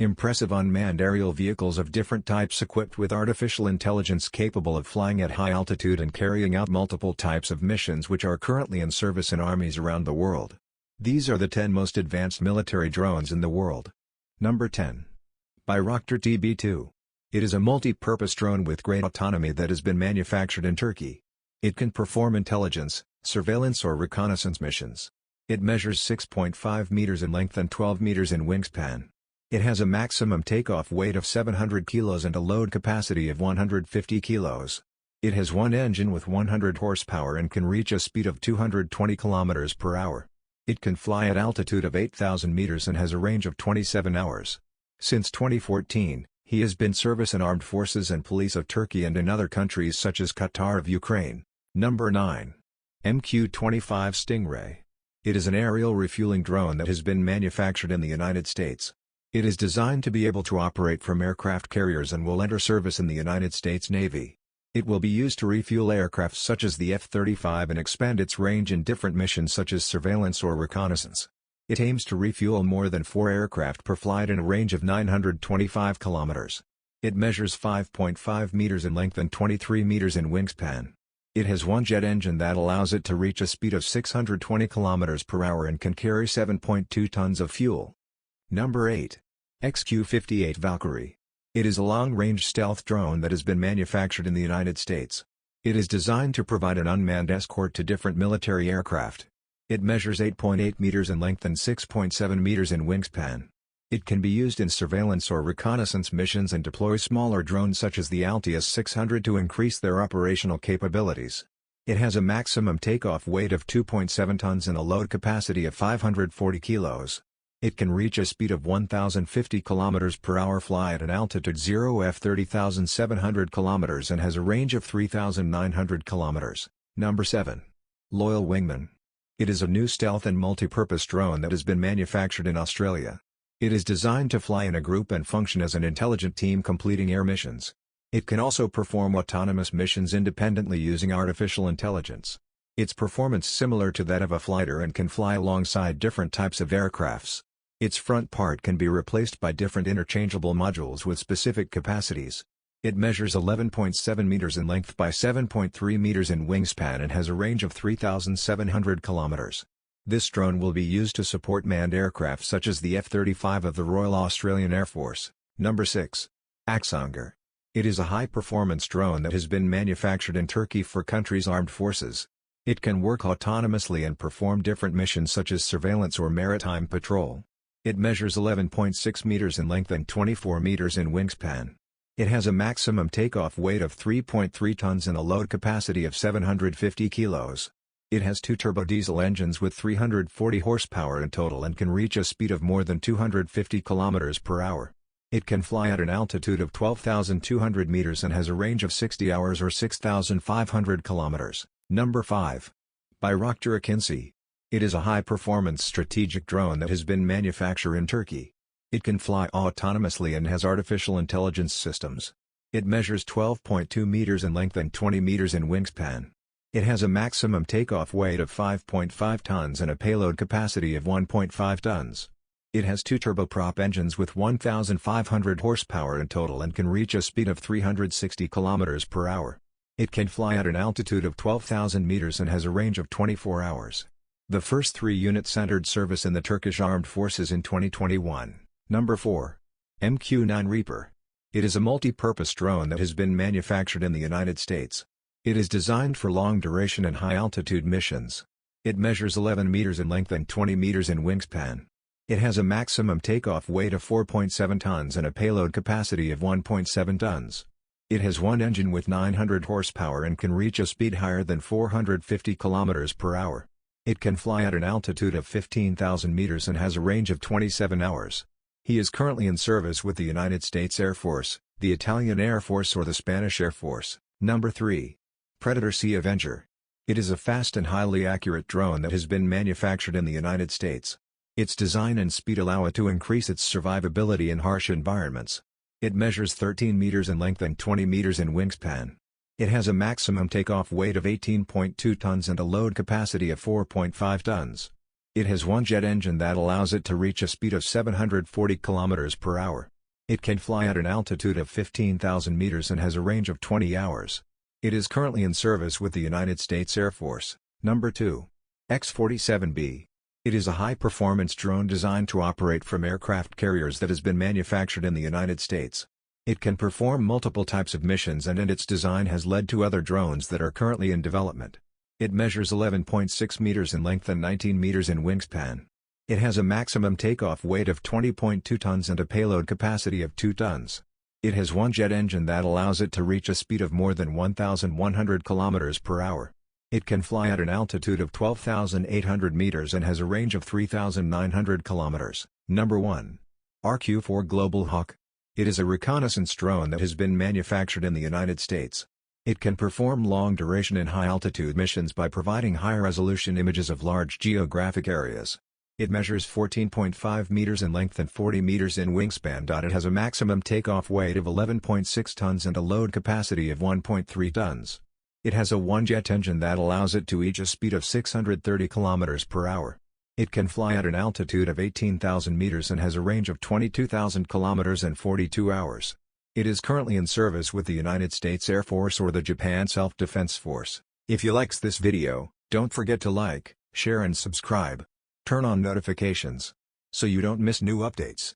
Impressive unmanned aerial vehicles of different types equipped with artificial intelligence capable of flying at high altitude and carrying out multiple types of missions which are currently in service in armies around the world. These are the 10 most advanced military drones in the world. Number 10. Bayraktar TB2. It is a multi-purpose drone with great autonomy that has been manufactured in Turkey. It can perform intelligence, surveillance or reconnaissance missions. It measures 6.5 meters in length and 12 meters in wingspan. It has a maximum takeoff weight of 700 kilos and a load capacity of 150 kilos. It has one engine with 100 horsepower and can reach a speed of 220 kilometers per hour. It can fly at altitude of 8,000 meters and has a range of 27 hours. Since 2014, he has been service in armed forces and police of Turkey and in other countries such as Qatar of Ukraine. Number 9. MQ-25 Stingray. It is an aerial refueling drone that has been manufactured in the United States. It is designed to be able to operate from aircraft carriers and will enter service in the United States Navy. It will be used to refuel aircraft such as the F-35 and expand its range in different missions such as surveillance or reconnaissance. It aims to refuel more than 4 aircraft per flight in a range of 925 kilometers. It measures 5.5 meters in length and 23 meters in wingspan. It has one jet engine that allows it to reach a speed of 620 kilometers per hour and can carry 7.2 tons of fuel. Number 8. XQ-58 Valkyrie. It is a long-range stealth drone that has been manufactured in the United States. It is designed to provide an unmanned escort to different military aircraft. It measures 8.8 meters in length and 6.7 meters in wingspan. It can be used in surveillance or reconnaissance missions and deploy smaller drones such as the Altius 600 to increase their operational capabilities. It has a maximum takeoff weight of 2.7 tons and a load capacity of 540 kilos. It can reach a speed of 1,050 km per hour, fly at an altitude 0 f 30,700 km and has a range of 3,900 km. Number 7. Loyal Wingman. It is a new stealth and multi-purpose drone that has been manufactured in Australia. It is designed to fly in a group and function as an intelligent team completing air missions. It can also perform autonomous missions independently using artificial intelligence. Its performance similar to that of a fighter and can fly alongside different types of aircrafts. Its front part can be replaced by different interchangeable modules with specific capacities. It measures 11.7 meters in length by 7.3 meters in wingspan and has a range of 3,700 kilometers. This drone will be used to support manned aircraft such as the F-35 of the Royal Australian Air Force. Number 6. Aksungur. It is a high-performance drone that has been manufactured in Turkey for country's armed forces. It can work autonomously and perform different missions such as surveillance or maritime patrol. It measures 11.6 meters in length and 24 meters in wingspan. It has a maximum takeoff weight of 3.3 tons and a load capacity of 750 kilos. It has 2 turbo-diesel engines with 340 horsepower in total and can reach a speed of more than 250 kilometers per hour. It can fly at an altitude of 12,200 meters and has a range of 60 hours or 6,500 kilometers. Number 5. Bayrktar Acinci. It is a high-performance strategic drone that has been manufactured in Turkey. It can fly autonomously and has artificial intelligence systems. It measures 12.2 meters in length and 20 meters in wingspan. It has a maximum takeoff weight of 5.5 tons and a payload capacity of 1.5 tons. It has 2 turboprop engines with 1,500 horsepower in total and can reach a speed of 360 kilometers per hour. It can fly at an altitude of 12,000 meters and has a range of 24 hours. The first 3 units entered service in the Turkish Armed Forces in 2021. Number 4. MQ-9 Reaper. It is a multi-purpose drone that has been manufactured in the United States. It is designed for long-duration and high-altitude missions. It measures 11 meters in length and 20 meters in wingspan. It has a maximum takeoff weight of 4.7 tons and a payload capacity of 1.7 tons. It has one engine with 900 horsepower and can reach a speed higher than 450 kilometers per hour. It can fly at an altitude of 15,000 meters and has a range of 27 hours. He is currently in service with the United States Air Force, the Italian Air Force or the Spanish Air Force. Number 3. Predator C Avenger. It is a fast and highly accurate drone that has been manufactured in the United States. Its design and speed allow it to increase its survivability in harsh environments. It measures 13 meters in length and 20 meters in wingspan. It has a maximum takeoff weight of 18.2 tons and a load capacity of 4.5 tons. It has one jet engine that allows it to reach a speed of 740 kilometers per hour. It can fly at an altitude of 15,000 meters and has a range of 20 hours. It is currently in service with the United States Air Force. Number 2. X-47B. It is a high-performance drone designed to operate from aircraft carriers that has been manufactured in the United States. It can perform multiple types of missions and its design has led to other drones that are currently in development. It measures 11.6 meters in length and 19 meters in wingspan. It has a maximum takeoff weight of 20.2 tons and a payload capacity of 2 tons. It has one jet engine that allows it to reach a speed of more than 1,100 km per hour. It can fly at an altitude of 12,800 meters and has a range of 3,900 kilometers. Number 1. RQ-4 Global Hawk. It is a reconnaissance drone that has been manufactured in the United States. It can perform long-duration and high-altitude missions by providing high-resolution images of large geographic areas. It measures 14.5 meters in length and 40 meters in wingspan. It has a maximum takeoff weight of 11.6 tons and a load capacity of 1.3 tons. It has a one-jet engine that allows it to reach a speed of 630 km per hour. It can fly at an altitude of 18,000 meters and has a range of 22,000 km and 42 hours. It is currently in service with the United States Air Force or the Japan Self-Defense Force. If you liked this video, don't forget to like, share and subscribe. Turn on notifications so you don't miss new updates.